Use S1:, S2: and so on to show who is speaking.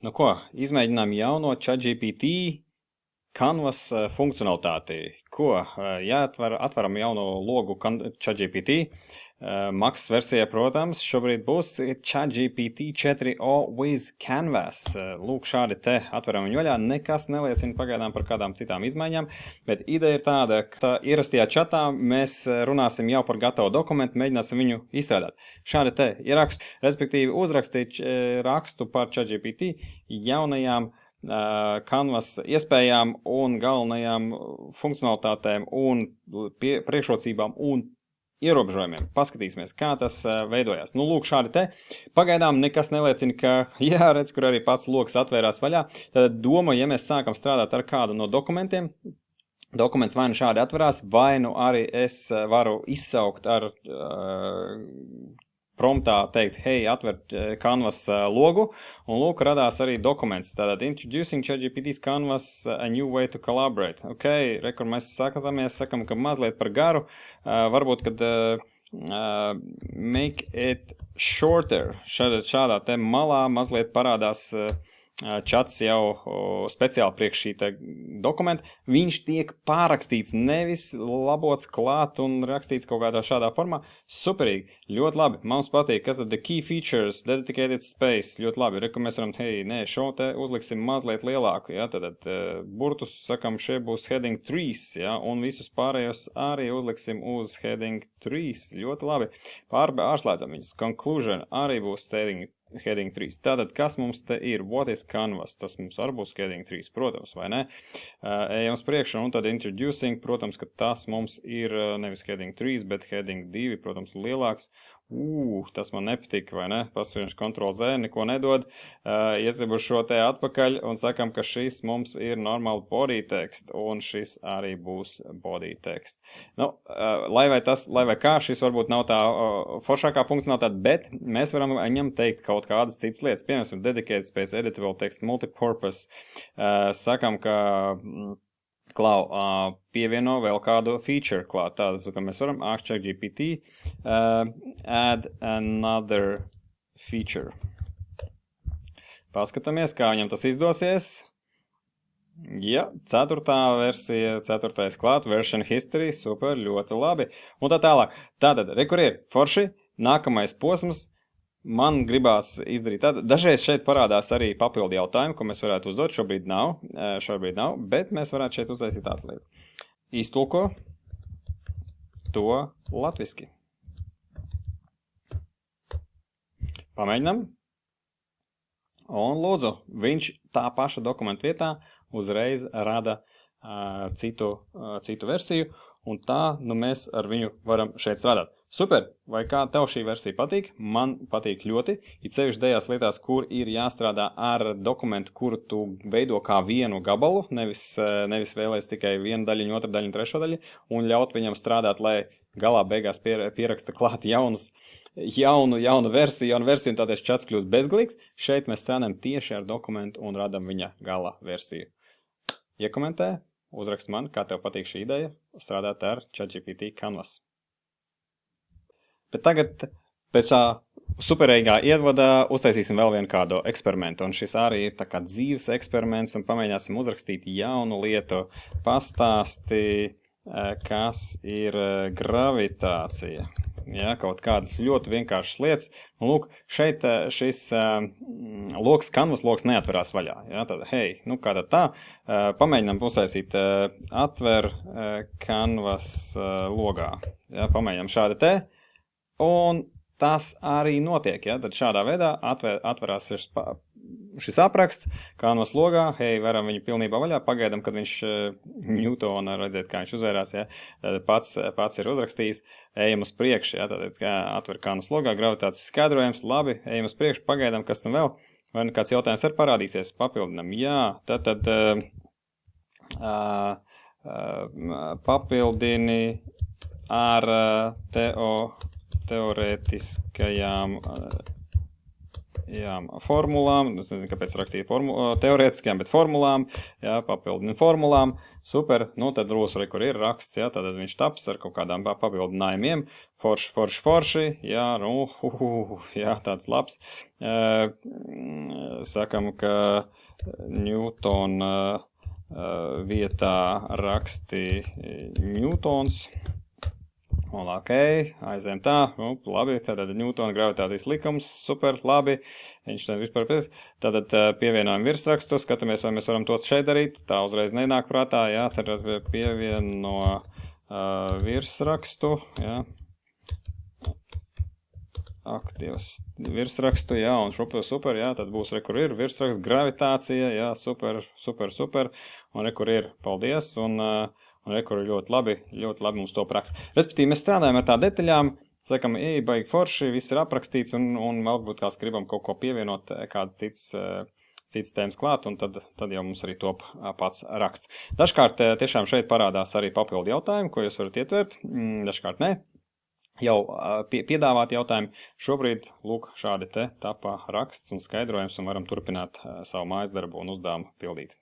S1: Nu ko, izmēģinām jauno ChatGPT Canvas funkcionalitāti. Ko? Atveram jauno logu ChatGPT. Maksas versijā, protams, šobrīd būs ChatGPT 4o with Canvas. Lūk, šādi te atveram viņu vaļā. Nekas neliecina pagaidām par kādām citām izmaiņām, bet ideja ir tāda, ka ierastajā čatā mēs runāsim jau par gatavu dokumentu, mēģināsim viņu izstrādāt. Šādi te ierakstu, respektīvi uzrakstīt rakstu par ChatGPT jaunajām Canvas iespējām un galvenajām funkcionalitātēm un priekšrocībām un ierobežojumiem. Paskatīsimies, kā tas veidojās. Nu, lūk, šādi te. Pagaidām nekas neliecina, ka, jā, redz, kur arī pats loks atvērās vaļā. Tad doma, ja mēs sākam strādāt ar kādu no dokumentiem, dokuments vai nu šādi atverās, vai nu arī es varu izsaukt ar promptā teikt, hei, atver Canvas logu, un lūk, radās arī dokuments. Tātad, introducing ChatGPT's Canvas a new way to collaborate. Ok, rekur mēs sakam, ka mazliet par garu, varbūt, kad make it shorter. Šādā te malā mazliet parādās čats jau speciāli priekš šī te dokumenta. Viņš tiek pārakstīts, nevis labots klāt un rakstīts kaut kādā šādā formā. Superīgi, ļoti labi. Mums patīk, kas tad the key features, dedicated space, ļoti labi. Reku mēs varam, hei, nē, šo te uzliksim mazliet lielāku, ja, tad burtus, sakam, šie būs heading 3, ja, un visus pārējos arī uzliksim uz heading 3. Ļoti labi. Pārslēdzam viņus. Conclusion arī būs heading 3. Tātad, kas mums te ir? What is Canvas? Tas mums arī būs heading 3, protams, vai ne? Ejam uz priekšu, un tad introducing, protams, ka tas mums ir nevis heading 3, bet heading 2, protams, lielāks. Tas man nepatīk, vai ne? Paspiežam Ctrl Z, neko nedod. Iesibu šo te atpakaļ un sakam, ka šis mums ir normāli body text, un šis arī būs body text. Nu, lai vai kā, šis varbūt nav tā foršākā funkcionalitāte, bet mēs varam viņam teikt kaut kādas citas lietas. Piemēram, dedicated space, editable text, multipurpose. Sakam, ka Klau, pievieno vēl kādu feature klāt. Tātad, ka mēs varam ask ChatGPT add another feature. Paskatāmies, kā viņam tas izdosies. Ja, 4. versija, 4. klāt, version history, super, ļoti labi. Un tā tālāk. Tātad, rekur ir forši, nākamais posms. Man gribās izdarīt tādu. Dažreiz šeit parādās arī papildu jautājumu, ko mēs varētu uzdot. Šobrīd nav, bet mēs varētu šeit uztaisīt tādu lietu. Iztulko to latviski. Pamēģinam. Un lūdzu, viņš tā paša dokumentu vietā uzreiz rada citu versiju. Un tā, nu mēs ar viņu varam šeit strādāt. Super! Vai kā tev šī versija patīk? Man patīk ļoti. It sevišķi tajās lietās, kur ir jāstrādā ar dokumentu, kuru tu veido kā vienu gabalu, nevis vēlēs tikai vienu daļiņu, otru daļiņu, trešo daļu, un ļaut viņam strādāt, lai galā beigās pieraksta klāt jaunu versiju, un tādēļ čats kļūst bezgalīgs. Šeit mēs strādājam tieši ar dokumentu un radam viņa gala versiju. Iekomentē, uzrakst man, kā tev patīk šī ideja, strādāt ar ChatGPT Canvas. Bet tagad pēc tā superīgā ievada uztaisīsim vēl vienu kādu eksperimentu. Un šis arī ir tā kā dzīves eksperiments un pamēģināsim uzrakstīt jaunu lietu. Pastāsti, kas ir gravitācija. Ja, kaut kādas ļoti vienkāršas lietas. Un lūk, šeit šis Canvas loks neatverās vaļā. Ja, tad, hei, nu kā tad tā? Pamēģinām uztaisīt atver Canvas logā. Ja, pamēģinām šādi te. Un tas arī notiek, ja? Tad šādā veidā atverās šis apraksts, Canvas logā, hei, varam viņu pilnībā vaļā, pagaidam, kad viņš Newtona, redzēt, kā viņš uzvērās, ja? Pats ir uzrakstījis, ejam uz priekšu, ja? Tad atver Canvas logā, gravitācijas skaidrojums, labi, ejam uz priekšu, pagaidam, kas nu vēl, vai nu kāds jautājums var parādīsies, papildinam, jā, tad papildini ar teorētiskajām formulām, es nezinu, kāpēc rakstīju teorētiskajām, bet formulām, jā, papildinu formulām, super, nu tad drūs arī, kur ir raksts, jā, tad viņš taps ar kaut kādām papildinājumiem, forši, jā, nu, jā, tāds labs. Sakam, ka Newtona vietā raksti Newtons. Un ok, aizējām tā, nu, labi, tātad Newtona gravitācijas likums, super, labi, viņš tad vispār pēc. Tātad pievienojam virsrakstu, skatāmies, vai mēs varam to šeit darīt, tā uzreiz nenāk prātā, jā, tad pievieno virsrakstu, jā, aktīvs virsrakstu, jā, un super, jā, tad būs re, kur ir virsraksts, gravitācija, jā, super, un re, kur ir, paldies, un re, kur ir ļoti labi mums to praksa. Respektīvi, mēs strādājam ar tā detaļām, sakam, baigi forši, viss ir aprakstīts, un varbūt kāds gribam kaut ko pievienot, kāds cits tēmas klāt, un tad jau mums arī top pats raksts. Dažkārt tiešām šeit parādās arī papildu jautājumi, ko jūs varat ietvert, dažkārt ne. Jau piedāvāt jautājumi. Šobrīd, lūk, šādi te tapa raksts un skaidrojums, un varam turpināt savu mājas darbu un uzdevumu pildīt.